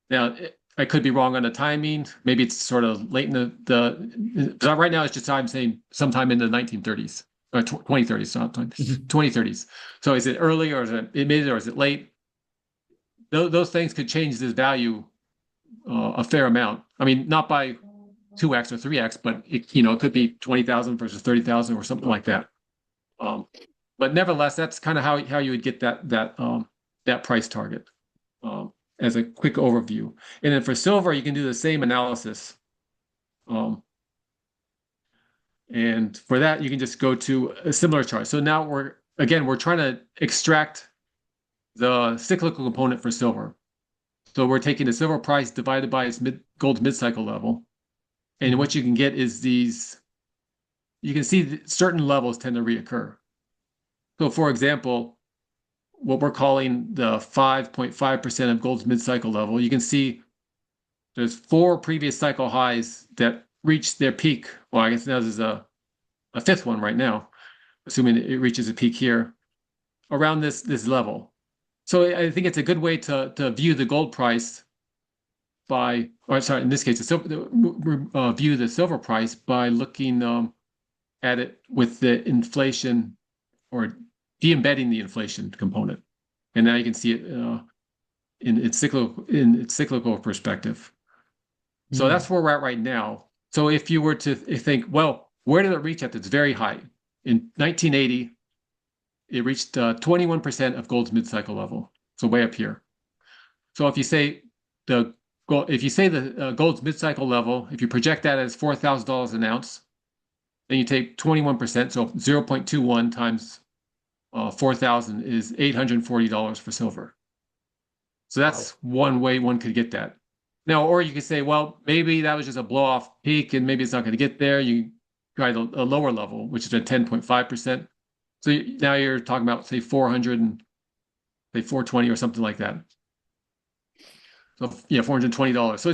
Now, I could be wrong on the timing. Maybe it's sort of late in right now it's just I'm saying sometime in the 1930s or 2030s, not Mhm. 2030s. So is it early or is it mid or is it late? those things could change this value a fair amount. I mean, not by 2x or 3x, but it could be 20,000 versus 30,000 or something like that. Um, but nevertheless, that's kind of how you would get that price target as a quick overview. And then for silver, you can do the same analysis. Um, and for that, you can just go to a similar chart. So now we're trying to extract the cyclical component for silver. So we're taking the silver price divided by its gold's mid-cycle level. And Mhm. what you can get is you can see that certain levels tend to reoccur. So for example, what we're calling the 5.5% of gold's mid-cycle level, you can see there's four previous cycle highs that reached their peak. Well, I guess now there's a fifth one right now, assuming it reaches a peak here around this level. So I think it's a good way to view the gold price or sorry, in this case, view the silver price by looking at it with the inflation or de-embedding the inflation component, and now you can see it in its cyclical perspective. So Mm. that's where we're at right now. So if you were to think, well, where did it reach at its very high? In 1980, it reached 21% of gold's mid-cycle level, so way up here. So the if you say the gold's mid-cycle level, if you project that as $4,000 an ounce, then you take 21%, so 0.21 times 4,000 is $840 for silver. So that's Wow. one way one could get that. Now, or you could say, well, maybe that was just a blow off peak and maybe it's not going to get there. You try a lower level, which is at 10.5%. So now you're talking about, say, 400 and say 420 or something like that. So yeah, $420. So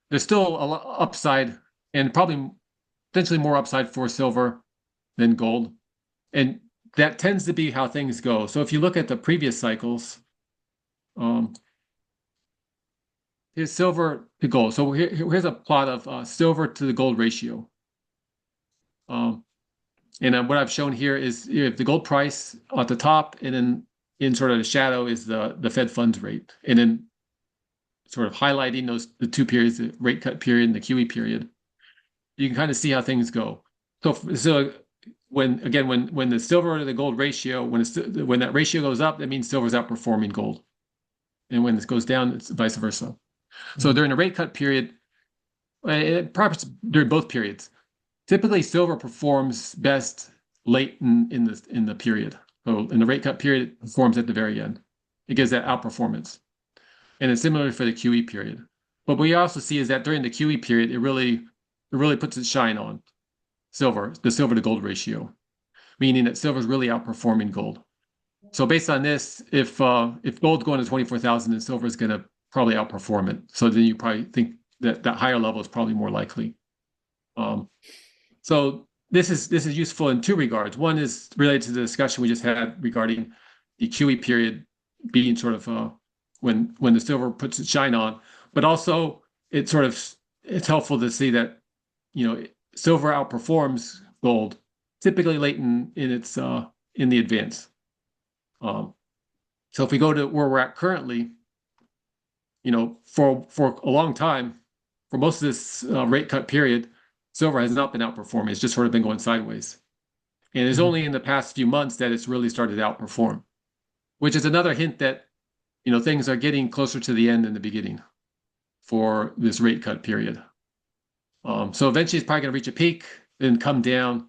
there's still a upside and probably potentially more upside for silver than gold. And that tends to be how things go. So if you look at the previous cycles, um, here's silver to gold. So here's a plot of silver to the gold ratio. Um, and what I've shown here is you have the gold price at the top, and then in sort of the shadow is the Fed funds rate. And then sort of highlighting the two periods, the rate cut period and the QE period. You can kind of see how things go. So when the silver to the gold ratio, when that ratio goes up, that means silver's outperforming gold. And when this goes down, it's vice versa. So Mhm. during the rate cut period, perhaps during both periods, typically silver performs best late in the period. So in the rate cut period, it performs at the very end. It gives that outperformance. And it's similar for the QE period. But what we also see is that during the QE period, it really puts its shine on the silver to gold ratio, meaning that silver is really outperforming gold. So based on this, if gold's going to 24,000, then silver is going to probably outperform it. So then you probably think that that higher level is probably more likely. Um, so this is useful in two regards. One is related to the discussion we just had regarding the QE period being sort of when the silver puts its shine on, but also it's helpful to see that silver outperforms gold typically late in the advance. Um, so if we go to where we're at currently, for a long time, for most of this rate cut period, silver has not been outperforming. It's just sort of been going sideways. And it's Mhm. only in the past few months that it's really started to outperform, which is another hint that things are getting closer to the end than the beginning for this rate cut period. So eventually it's probably going to reach a peak, then come down,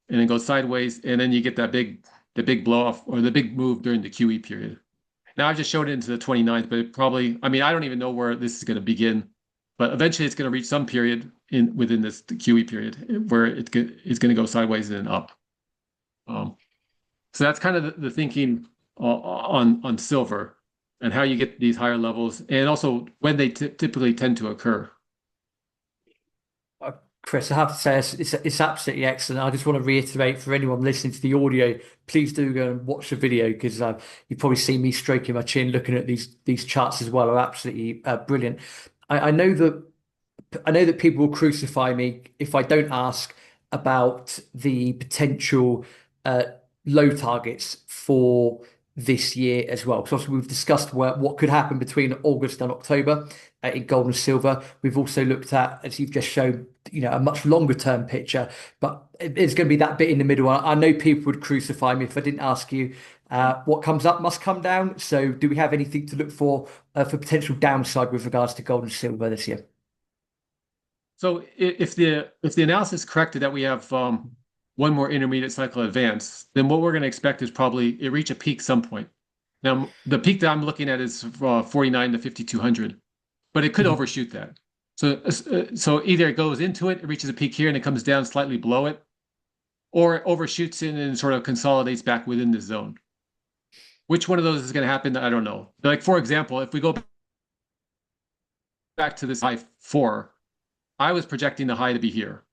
and then go sideways, and then you get the big blow off or the big move during the QE period. Now I've just showed it into the 29th, but I mean, I don't even know where this is going to begin, but eventually it's going to reach some period within the QE period where it's going to go sideways and then up. Um, so that's kind of the thinking on silver and how you get these higher levels, and also when they typically tend to occur. Uh, Chris, I have to say it's absolutely excellent. I just want to reiterate for anyone listening to the audio, please do go and watch the video because you've probably seen me stroking my chin looking at these charts as well are absolutely brilliant. I know that people will crucify me if I don't ask about the potential uh, low targets for this year as well. Because obviously we've discussed what could happen between August and October in gold and silver. We've also looked at, as you've just shown, a much longer term picture, but it's going to be that bit in the middle. I know people would crucify me if I didn't ask you. What comes up must come down. So, do we have anything to look for potential downside with regards to gold and silver this year? So if the analysis is correct that we have one more intermediate cycle advance, then what we're going to expect is probably it reach a peak some point. Now, the peak that I'm looking at is 49 to 5,200, but it could Mhm. overshoot that. So either it goes into it, it reaches a peak here, and it comes down slightly below it, or it overshoots it and sort of consolidates back within the zone. Which one of those is going to happen? I don't know. Like, for example, if we go back to this high four, I was projecting the high to be here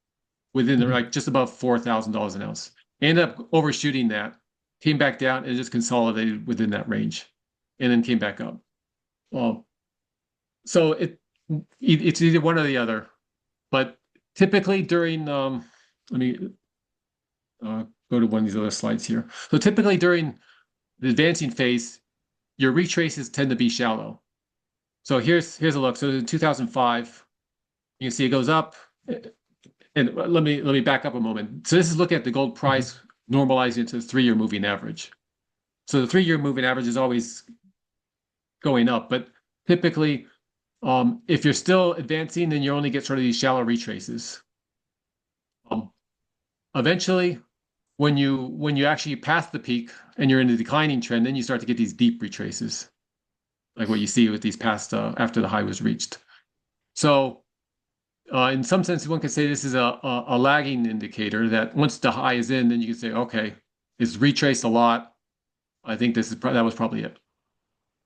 within the, Mhm. like just above $4,000 an ounce. Ended up overshooting that, came back down and just consolidated within that range, and then came back up. Well, so it's either one or the other. But typically during let me go to one of these other slides here. So typically during the advancing phase, your retraces tend to be shallow. So here's a look. So in 2005, you can see it goes up. And let me back up a moment. So this is looking at the gold Mhm. price normalizing into the 3-year moving average. So the 3-year moving average is always going up, but typically, if you're still advancing, then you only get sort of these shallow retraces. Um, Eventually, when you actually pass the peak and you're in a declining trend, then you start to get these deep retraces, like what you see with these past after the high was reached. So in some sense, one could say this is a lagging indicator that once the high is in, then you can say, okay, it's retraced a lot. I think that was probably it.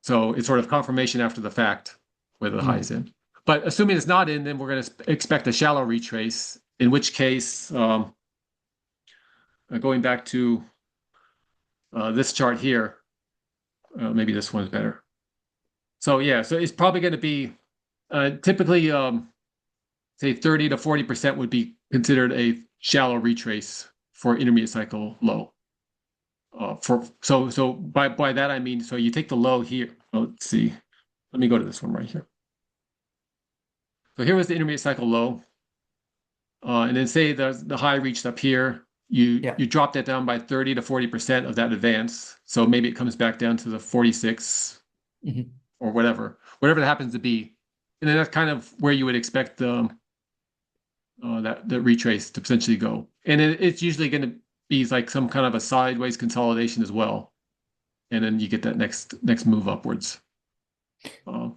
So it's sort of confirmation after the fact whether the high Mm. is in. But assuming it's not in, then we're going to expect a shallow retrace. In which case, going back to this chart here, maybe this one's better. So yeah, so it's probably going to be typically say 30 to 40% would be considered a shallow retrace for intermediate cycle low. So by that I mean, so you take the low here. Oh, let's see. Let me go to this one right here. So here was the intermediate cycle low, and then say the high reached up here. You Yeah. you drop that down by 30 to 40% of that advance. So maybe it comes back down to the 46 Mhm. or whatever it happens to be, and then that's kind of where you would expect the retrace to potentially go. And it's usually going to be like some kind of a sideways consolidation as well, and then you get that next move upwards. Uh,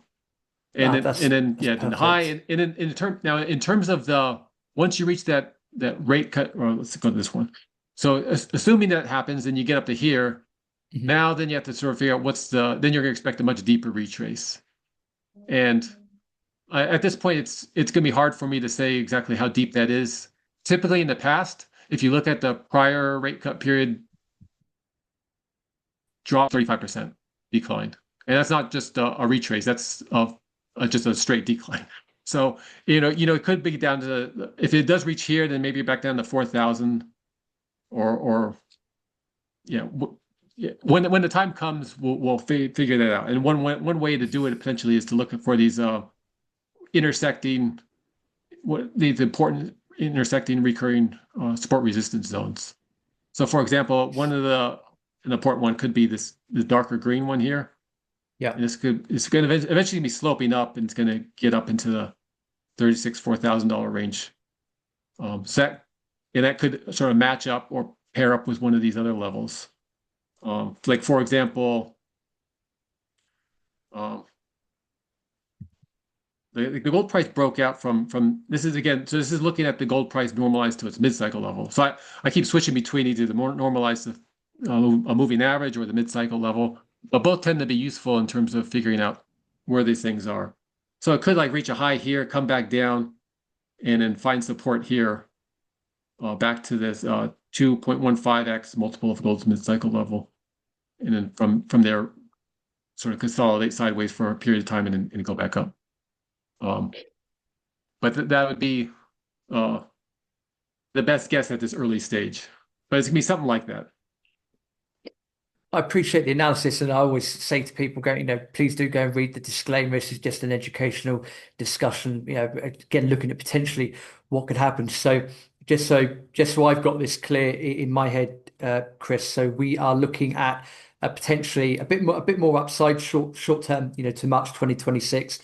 and Ah, then and then that's yeah, then the high perfect. and then in terms of the once you reach that rate cut, or let's go to this one. So assuming that happens, then you get up to here. Mhm. Now then you have to sort of figure out then you're going to expect a much deeper retrace. And at this point, it's going to be hard for me to say exactly how deep that is. Typically in the past, if you look at the prior rate cut period, drop 35% declined. And that's not just a retrace, that's just a straight decline. So, it could be down to, if it does reach here, then maybe back down to 4,000 or yeah. Yeah. When the time comes, we'll figure that out. And one way to do it potentially is to look for these intersecting these important intersecting recurring support resistance zones. So, for example, an important one could be the darker green one here, Yeah. and it's going to eventually be sloping up, and it's going to get up into the $4,000 range. And that could sort of match up or pair up with one of these other levels. Like for example, um, the gold price broke out from this is again, so this is looking at the gold price normalized to its mid-cycle level. So I keep switching between either the more normalized a moving average or the mid-cycle level, but both tend to be useful in terms of figuring out where these things are. So it could like reach a high here, come back down, and then find support here, back to this 2.15x multiple of gold's mid-cycle level, and then from there sort of consolidate sideways for a period of time and go back up. Um, but that would be uh, the best guess at this early stage. But it's gonna be something like that. I appreciate the analysis, and I always say to people, go, please do go and read the disclaimer. This is just an educational discussion. Again, looking at potentially what could happen. So, just so I've got this clear in my head, Chris. So we are looking at potentially a bit more upside short term, to March 2026.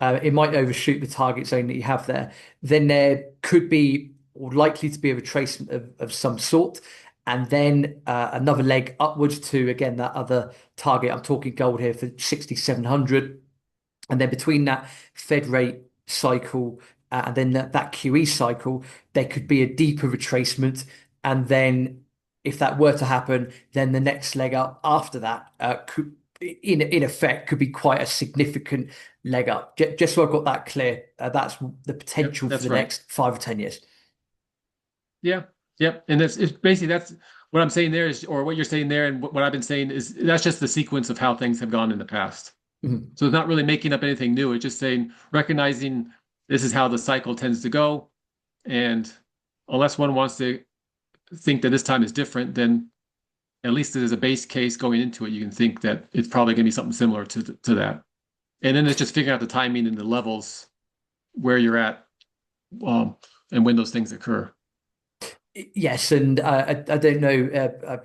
It might overshoot the target zone that you have there. Then there could be, or likely to be, a retracement of some sort. And then another leg upwards to, again, that other target. I'm talking gold here for 6,700. And then between that Fed rate cycle and then that QE cycle, there could be a deeper retracement. And then if that were to happen, then the next leg up after that could, in effect, could be quite a significant leg up. Just so I've got that clear, that's the Yep, potential for that's the right. next 5 or 10 years. Yeah, yep. And it's basically that's what I'm saying there is, or what you're saying there, and what I've been saying is that's just the sequence of how things have gone in the past. Mhm. So it's not really making up anything new. It's just saying, recognizing this is how the cycle tends to go. And unless one wants to think that this time is different, then at least as a base case going into it, you can think that it's probably going to be something similar to that. And then it's just figuring out the timing and the levels where you're at, um, and when those things occur. Yes, and I don't know.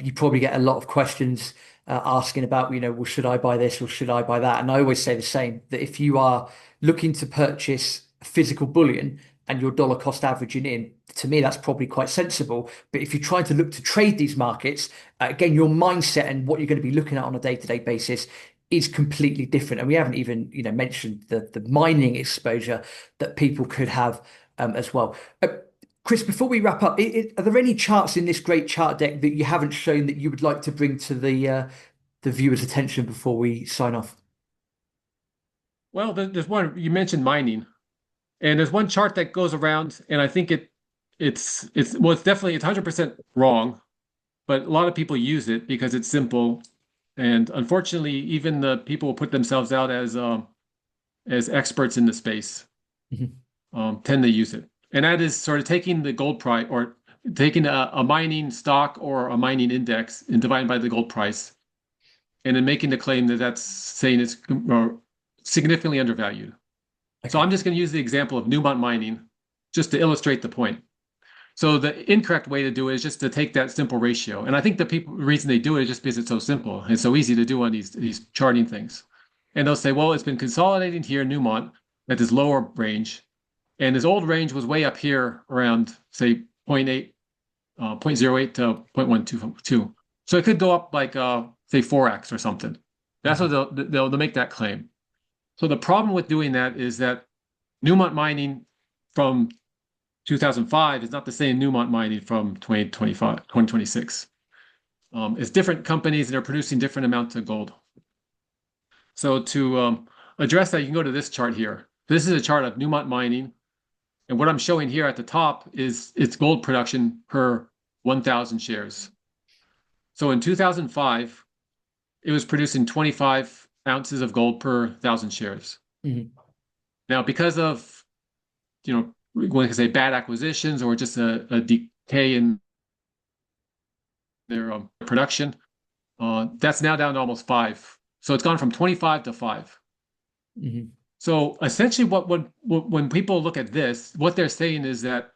You probably get a lot of questions asking about, well, should I buy this or should I buy that? And I always say the same, that if you are looking to purchase physical bullion and you're dollar cost averaging in, to me, that's probably quite sensible. But if you're trying to look to trade these markets, again, your mindset and what you're going to be looking at on a day-to-day basis is completely different. And we haven't even, mentioned the mining exposure that people could have as well. Chris, before we wrap up, are there any charts in this great chart deck that you haven't shown that you would like to bring to the viewers' attention before we sign off? Well, there's one you mentioned mining, and there's one chart that goes around, and I think it's definitely it's 100% wrong, but a lot of people use it because it's simple, and unfortunately, even the people who put themselves out as experts in the space Mhm. tend to use it. And that is sort of taking the gold price or taking a mining stock or a mining index and dividing by the gold price, and then making the claim that that's saying it's significantly undervalued. So Okay. I'm just going to use the example of Newmont Mining just to illustrate the point. So the incorrect way to do it is just to take that simple ratio. And I think the reason they do it is just because it's so simple. It's so easy to do on these charting things. And they'll say, well, it's been consolidating here in Newmont at this lower range. And his old range was way up here around, say, zero point 0.8, 0.08 to 0.122. So it could go up like, say, 4x or something. That's what Mhm. they'll make that claim. So the problem with doing that is that Newmont Mining from 2005 is not the same Newmont Mining from 2025, 2026. It's different companies that are producing different amounts of gold. So to address that, you can go to this chart here. This is a chart of Newmont Mining. And what I'm showing here at the top is its gold production per 1,000 shares. So in 2005, it was producing 25 ounces of gold per 1,000 shares. Mhm. Now, because of, one can say bad acquisitions or just a decay in their production, that's now down to almost five. So it's gone from 25 to five. Mhm. So essentially, when people look at this, what they're saying is that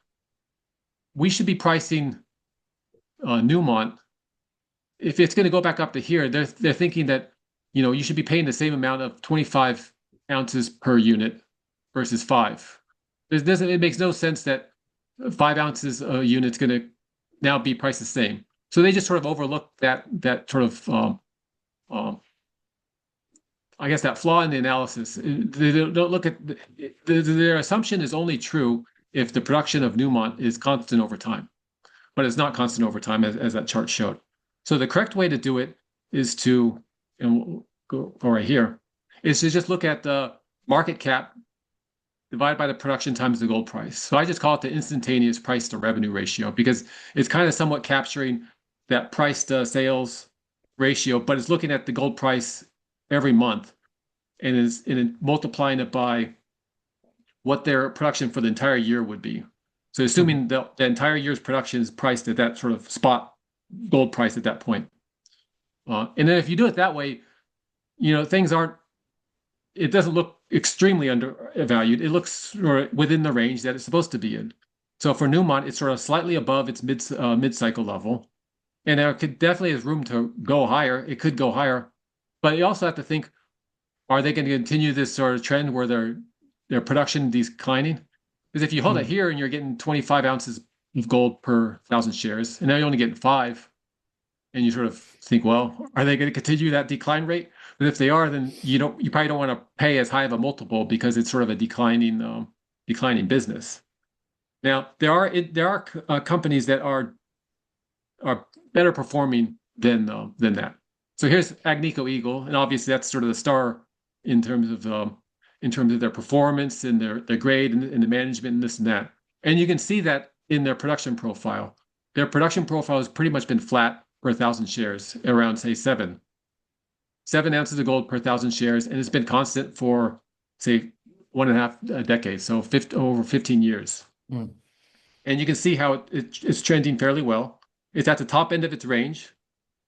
we should be pricing Newmont. If it's going to go back up to here, they're thinking that you should be paying the same amount of 25 ounces per unit versus five. It makes no sense that 5 ounces a unit's going to now be priced the same. So they just sort of overlook that sort of um, I guess that flaw in the analysis. They don't look at their assumption is only true if the production of Newmont is constant over time, but it's not constant over time as that chart showed. So the correct way to do it is to, and we'll go right here, is to just look at the market cap divided by the production times the gold price. So I just call it the instantaneous price to revenue ratio because it's kind of somewhat capturing that price to sales ratio, but it's looking at the gold price every month and is multiplying it by what their production for the entire year would be. So Mhm. assuming the entire year's production is priced at that sort of spot gold price at that point. And then if you do it that way, things aren't, it doesn't look extremely undervalued. It looks sort of within the range that it's supposed to be in. So for Newmont, it's sort of slightly above its mid-cycle level. And there could definitely is room to go higher. It could go higher. But you also have to think, are they going to continue this sort of trend where their production declining? Because if you hold it Mm. here and you're getting 25 ounces of gold per thousand shares, and now you're only getting five, and you sort of think, well, are they going to continue that decline rate? But if they are, then you probably don't want to pay as high of a multiple because it's sort of a declining business. Now there are companies that are better performing than that. So here's Agnico Eagle, and obviously that's sort of the star in terms of their performance and their grade and the management and this and that. And you can see that in their production profile. Their production profile has pretty much been flat per thousand shares, around say 7 ounces of gold per thousand shares, and it's been constant for say 1.5 decades, so over 15 years. Mm. And you can see how it's trending fairly well. It's at the top end of its range,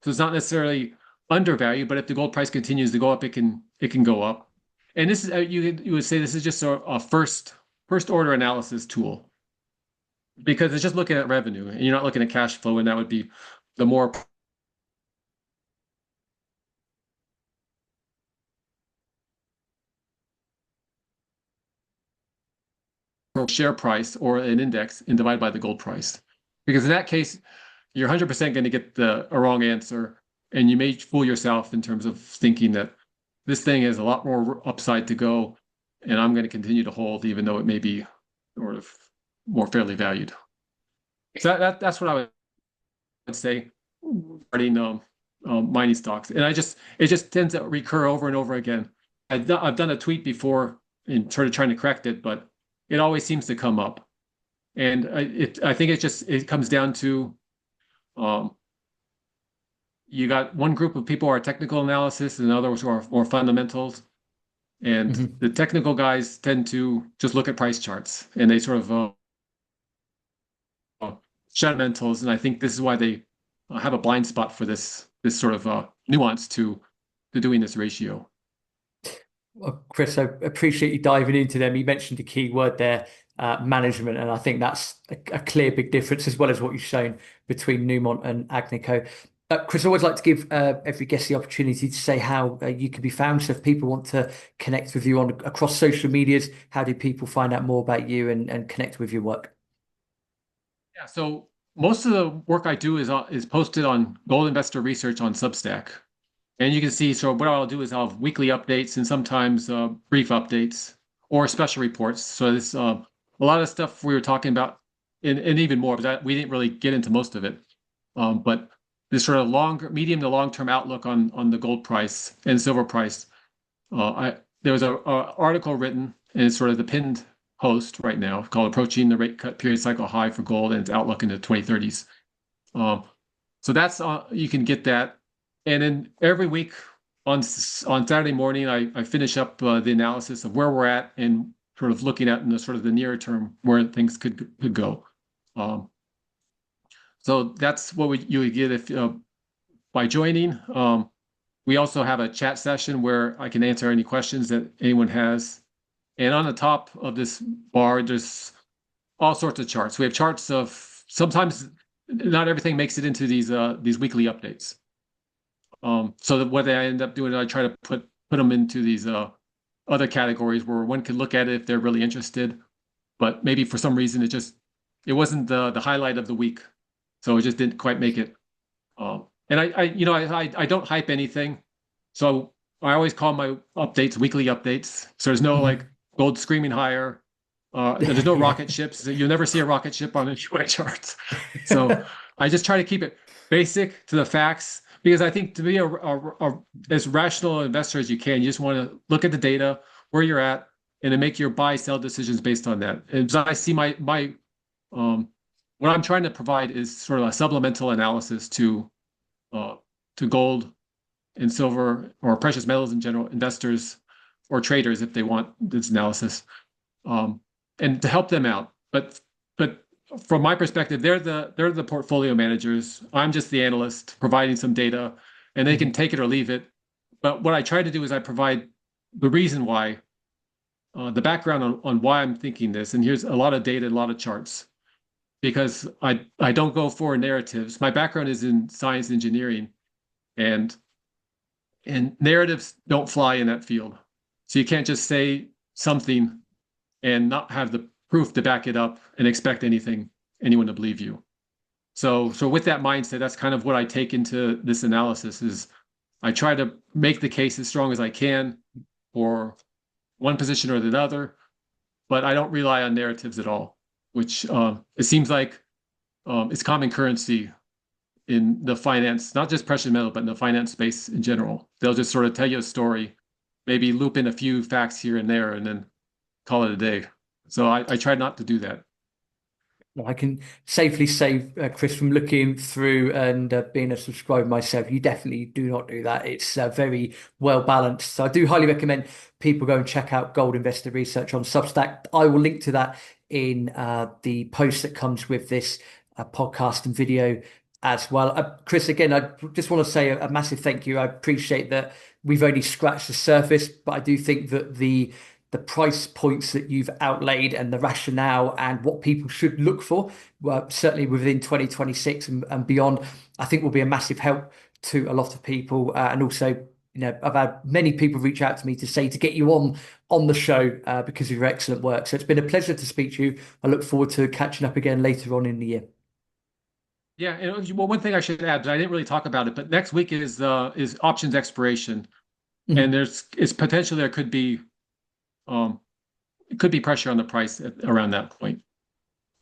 so it's not necessarily undervalued, but if the gold price continues to go up, it can go up. And this is you would say this is just a first order analysis tool because it's just looking at revenue and you're not looking at cash flow, and that would be the more share price or an index and divide by the gold price. Because in that case, you're 100% going to get a wrong answer, and you may fool yourself in terms of thinking that this thing has a lot more upside to go, and I'm going to continue to hold, even though it may be sort of more fairly valued. So that's what I would say regarding mining stocks. And it just tends to recur over and over again. I've done a tweet before and sort of trying to correct it, but it always seems to come up. And I think it comes down to um, you got one group of people who are technical analysis and others who are more fundamentals. And Mhm. the technical guys tend to just look at price charts and they sort of fundamentals. And I think this is why they have a blind spot for this sort of nuance to doing this ratio. Well, Chris, I appreciate you diving into them. You mentioned a key word there, management, and I think that's a clear big difference as well as what you've shown between Newmont and Agnico. Chris, I always like to give every guest the opportunity to say how you can be found. So if people want to connect with you on across social medias, how do people find out more about you and connect with your work? Yeah, so most of the work I do is posted on Gold Investor Research on Substack. And you can see, so what I'll do is I'll have weekly updates and sometimes brief updates or special reports. So this a lot of stuff we were talking about and even more, but we didn't really get into most of it. But this sort of medium to long term outlook on the gold price and silver price. There was a article written, and it's sort of the pinned post right now called "Approaching the Rate Cut Period Cycle High for Gold and Its Outlook into the 2030s." Um, so that's you can get that, and then every week on Saturday morning, I finish up the analysis of where we're at and sort of looking at in the sort of the nearer term where things could go. Um, so that's what you would get if by joining. We also have a chat session where I can answer any questions that anyone has. And on the top of this bar, there's all sorts of charts. We have charts of sometimes not everything makes it into these weekly updates. So that what I end up doing, I try to put them into these other categories where one can look at it if they're really interested. But maybe for some reason it wasn't the highlight of the week, so it just didn't quite make it. And I don't hype anything, so I always call my updates weekly updates. So there's no like Mhm. gold screaming higher. There's no Yeah. rocket ships. You'll never see a rocket ship on the UA charts. So I just try to keep it basic to the facts because I think to be as rational investor as you can, you just want to look at the data, where you're at, and then make your buy sell decisions based on that. And so I see my um, what I'm trying to provide is sort of a supplemental analysis uh, to gold and silver or precious metals in general, investors or traders if they want this analysis, um, and to help them out. But from my perspective, they're the portfolio managers. I'm just the analyst providing some data and they can Mhm. take it or leave it. But what I try to do is I provide the reason why, the background on why I'm thinking this. And here's a lot of data, a lot of charts, because I don't go for narratives. My background is in science engineering, and narratives don't fly in that field. So you can't just say something and not have the proof to back it up and expect anyone to believe you. So with that mindset, that's kind of what I take into this analysis is I try to make the case as strong as I can for one position or the other, but I don't rely on narratives at all, which it seems like it's common currency in the finance, not just precious metal, but in the finance space in general. They'll just sort of tell you a story, maybe loop in a few facts here and there, and then call it a day. So I try not to do that. Well, I can safely say, Chris, from looking through and being a subscriber myself, you definitely do not do that. It's very well balanced. So I do highly recommend people go and check out Gold Investor Research on Substack. I will link to that in the post that comes with this podcast and video as well. Chris, again, I just want to say a massive thank you. I appreciate that we've only scratched the surface, but I do think that the price points that you've outlaid and the rationale and what people should look for, well, certainly within 2026 and beyond, I think will be a massive help to a lot of people. And also, I've had many people reach out to me to say to get you on the show because of your excellent work. So it's been a pleasure to speak to you. I look forward to catching up again later on in the year. Yeah, and well, one thing I should add, I didn't really talk about it, but next week is options expiration, and Mhm. there's it's potentially there could be um it could be pressure on the price around that point,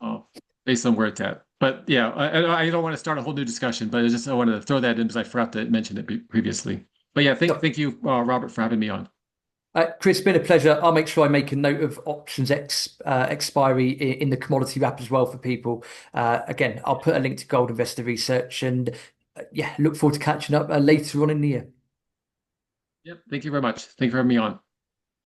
uh, based on where it's at. But yeah, I don't want to start a whole new discussion, but I wanted to throw that in because I forgot to mention it previously. But yeah, thank you, Robert, for having me on. Chris, been a pleasure. I'll make sure I make a note of options expiry in the commodity wrap as well for people. Again, I'll put a link to Gold Investor Research and yeah, look forward to catching up later on in the year. Yep, thank you very much. Thank you for having me on.